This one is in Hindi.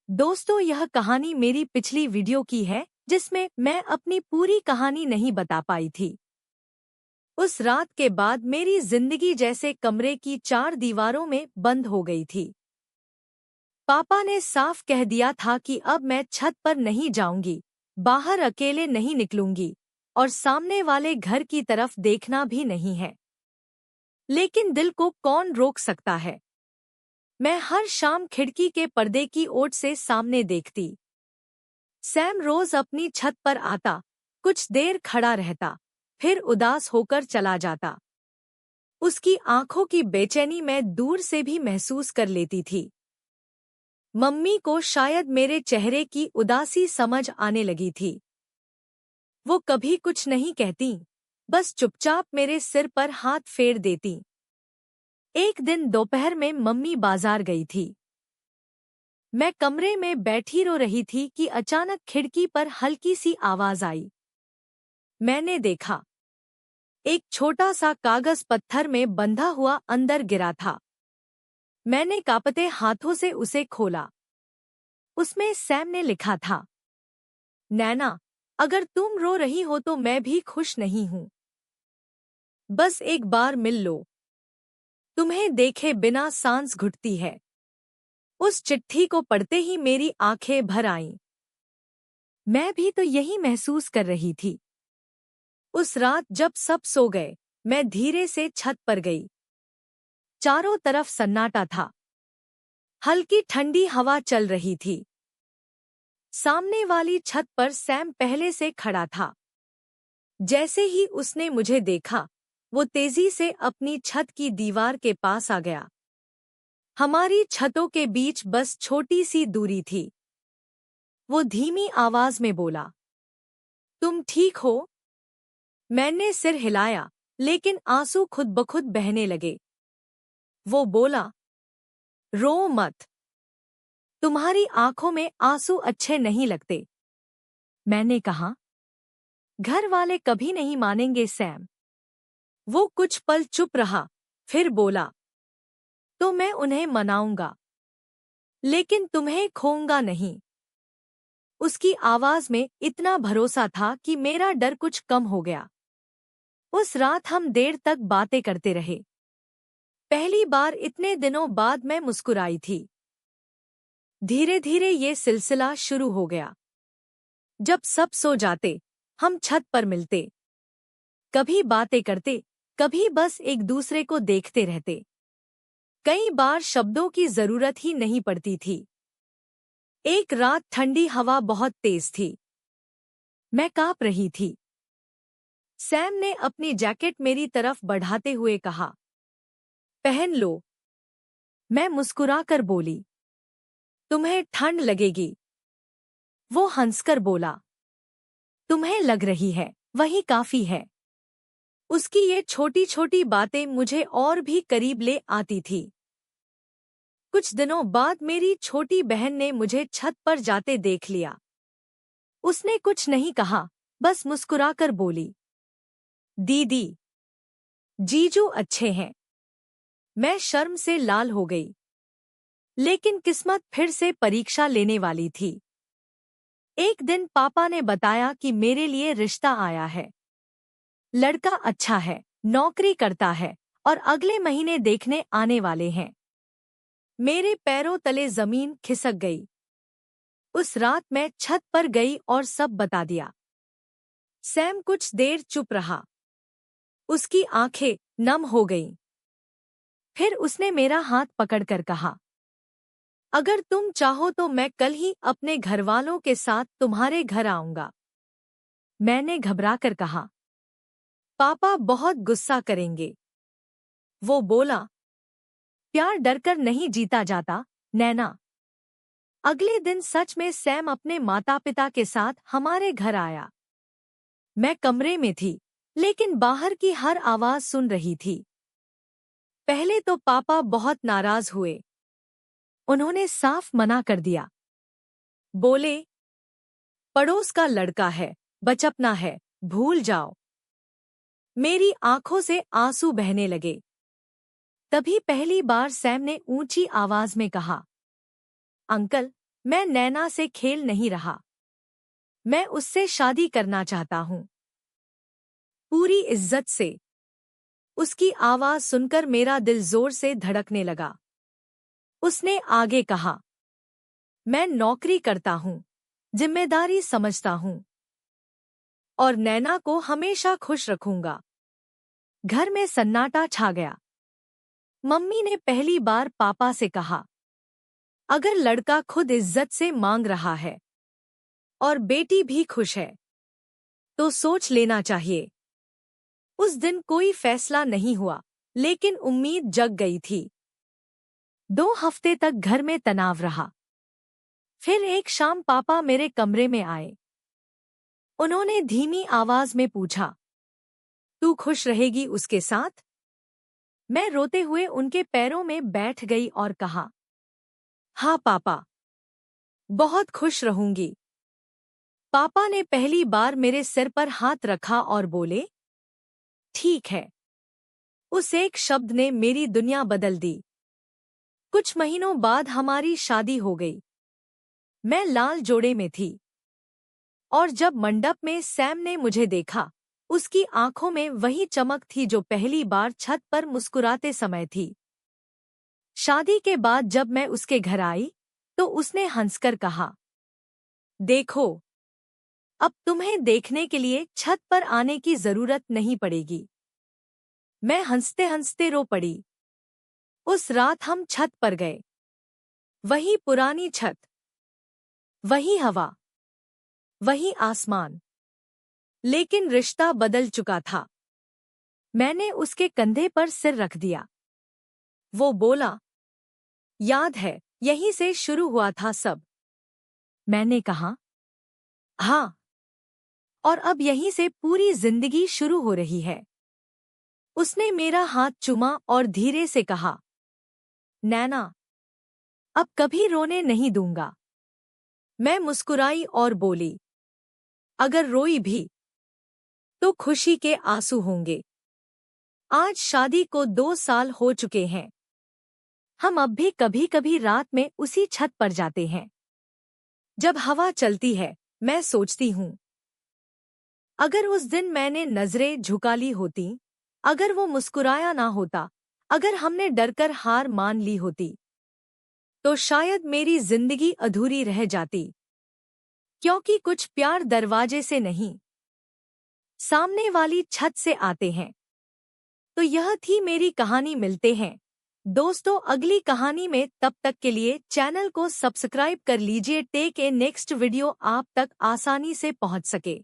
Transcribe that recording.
दोस्तों, यह कहानी मेरी पिछली वीडियो की है जिसमें मैं अपनी पूरी कहानी नहीं बता पाई थी। उस रात के बाद मेरी जिंदगी जैसे कमरे की चार दीवारों में बंद हो गई थी। पापा ने साफ कह दिया था कि अब मैं छत पर नहीं जाऊंगी, बाहर अकेले नहीं निकलूंगी और सामने वाले घर की तरफ देखना भी नहीं है। लेकिन दिल को कौन रोक सकता है। मैं हर शाम खिड़की के पर्दे की ओट से सामने देखती। सैम रोज अपनी छत पर आता, कुछ देर खड़ा रहता, फिर उदास होकर चला जाता। उसकी आंखों की बेचैनी मैं दूर से भी महसूस कर लेती थी। मम्मी को शायद मेरे चेहरे की उदासी समझ आने लगी थी। वो कभी कुछ नहीं कहती, बस चुपचाप मेरे सिर पर हाथ फेर देती। एक दिन दोपहर में मम्मी बाजार गई थी। मैं कमरे में बैठी रो रही थी कि अचानक खिड़की पर हल्की सी आवाज आई। मैंने देखा, एक छोटा सा कागज पत्थर में बंधा हुआ अंदर गिरा था। मैंने कांपते हाथों से उसे खोला। उसमें सैम ने लिखा था, नैना, अगर तुम रो रही हो तो मैं भी खुश नहीं हूं। बस एक बार मिल लो। तुम्हें देखे बिना सांस घुटती है। उस चिट्ठी को पढ़ते ही मेरी आंखें भर आईं। मैं भी तो यही महसूस कर रही थी। उस रात जब सब सो गए, मैं धीरे से छत पर गई। चारों तरफ सन्नाटा था। हल्की ठंडी हवा चल रही थी। सामने वाली छत पर सैम पहले से खड़ा था। जैसे ही उसने मुझे देखा, वो तेजी से अपनी छत की दीवार के पास आ गया। हमारी छतों के बीच बस छोटी सी दूरी थी। वो धीमी आवाज में बोला, तुम ठीक हो? मैंने सिर हिलाया, लेकिन आंसू खुद ब खुद बहने लगे। वो बोला, रो मत। तुम्हारी आंखों में आंसू अच्छे नहीं लगते। मैंने कहा, घर वाले कभी नहीं मानेंगे सैम। वो कुछ पल चुप रहा, फिर बोला, तो मैं उन्हें मनाऊंगा, लेकिन तुम्हें खोऊंगा नहीं। उसकी आवाज में इतना भरोसा था कि मेरा डर कुछ कम हो गया। उस रात हम देर तक बातें करते रहे। पहली बार इतने दिनों बाद मैं मुस्कुराई थी। धीरे धीरे ये सिलसिला शुरू हो गया। जब सब सो जाते, हम छत पर मिलते। कभी बातें करते, कभी बस एक दूसरे को देखते रहते। कई बार शब्दों की जरूरत ही नहीं पड़ती थी। एक रात ठंडी हवा बहुत तेज थी। मैं कांप रही थी। सैम ने अपनी जैकेट मेरी तरफ बढ़ाते हुए कहा, पहन लो। मैं मुस्कुराकर बोली, तुम्हें ठंड लगेगी। वो हंसकर बोला, तुम्हें लग रही है, वही काफी है। उसकी ये छोटी छोटी बातें मुझे और भी करीब ले आती थी। कुछ दिनों बाद मेरी छोटी बहन ने मुझे छत पर जाते देख लिया। उसने कुछ नहीं कहा, बस मुस्कुराकर बोली, दीदी, जीजू अच्छे हैं। मैं शर्म से लाल हो गई। लेकिन किस्मत फिर से परीक्षा लेने वाली थी। एक दिन पापा ने बताया कि मेरे लिए रिश्ता आया है। लड़का अच्छा है, नौकरी करता है और अगले महीने देखने आने वाले हैं। मेरे पैरों तले जमीन खिसक गई। उस रात मैं छत पर गई और सब बता दिया। सैम कुछ देर चुप रहा। उसकी आंखें नम हो गईं। फिर उसने मेरा हाथ पकड़कर कहा, अगर तुम चाहो तो मैं कल ही अपने घरवालों के साथ तुम्हारे घर आऊंगा। मैंने घबराकर कहा, पापा बहुत गुस्सा करेंगे। वो बोला, प्यार डरकर नहीं जीता जाता, नैना। अगले दिन सच में सैम अपने माता पिता के साथ हमारे घर आया। मैं कमरे में थी, लेकिन बाहर की हर आवाज सुन रही थी। पहले तो पापा बहुत नाराज हुए। उन्होंने साफ मना कर दिया। बोले, पड़ोस का लड़का है, बचपना है, भूल जाओ। मेरी आंखों से आंसू बहने लगे। तभी पहली बार सैम ने ऊंची आवाज में कहा, अंकल, मैं नैना से खेल नहीं रहा। मैं उससे शादी करना चाहता हूँ। पूरी इज्जत से। उसकी आवाज सुनकर मेरा दिल जोर से धड़कने लगा। उसने आगे कहा, मैं नौकरी करता हूँ, जिम्मेदारी समझता हूँ और नैना को हमेशा खुश रखूंगा। घर में सन्नाटा छा गया। मम्मी ने पहली बार पापा से कहा, अगर लड़का खुद इज्जत से मांग रहा है और बेटी भी खुश है तो सोच लेना चाहिए। उस दिन कोई फैसला नहीं हुआ, लेकिन उम्मीद जग गई थी। 2 हफ्ते तक घर में तनाव रहा। फिर एक शाम पापा मेरे कमरे में आए। उन्होंने धीमी आवाज में पूछा, तू खुश रहेगी उसके साथ? मैं रोते हुए उनके पैरों में बैठ गई और कहा, हाँ पापा, बहुत खुश रहूंगी। पापा ने पहली बार मेरे सिर पर हाथ रखा और बोले, ठीक है। उस एक शब्द ने मेरी दुनिया बदल दी। कुछ महीनों बाद हमारी शादी हो गई। मैं लाल जोड़े में थी और जब मंडप में सैम ने मुझे देखा, उसकी आंखों में वही चमक थी जो पहली बार छत पर मुस्कुराते समय थी। शादी के बाद जब मैं उसके घर आई तो उसने हंसकर कहा, देखो, अब तुम्हें देखने के लिए छत पर आने की जरूरत नहीं पड़ेगी। मैं हंसते हंसते रो पड़ी। उस रात हम छत पर गए। वही पुरानी छत, वही हवा, वही आसमान, लेकिन रिश्ता बदल चुका था। मैंने उसके कंधे पर सिर रख दिया। वो बोला, याद है, यहीं से शुरू हुआ था सब। मैंने कहा, हाँ, और अब यहीं से पूरी जिंदगी शुरू हो रही है। उसने मेरा हाथ चूमा और धीरे से कहा, नैना, अब कभी रोने नहीं दूंगा। मैं मुस्कुराई और बोली, अगर रोई भी तो खुशी के आंसू होंगे। आज शादी को 2 साल हो चुके हैं। हम अब भी कभी कभी रात में उसी छत पर जाते हैं। जब हवा चलती है, मैं सोचती हूँ, अगर उस दिन मैंने नजरें झुका ली होती, अगर वो मुस्कुराया ना होता, अगर हमने डरकर हार मान ली होती, तो शायद मेरी जिंदगी अधूरी रह जाती। क्योंकि कुछ प्यार दरवाजे से नहीं, सामने वाली छत से आते हैं। तो यह थी मेरी कहानी। मिलते हैं दोस्तों अगली कहानी में। तब तक के लिए चैनल को सब्सक्राइब कर लीजिए, टेक ए नेक्स्ट वीडियो आप तक आसानी से पहुंच सके।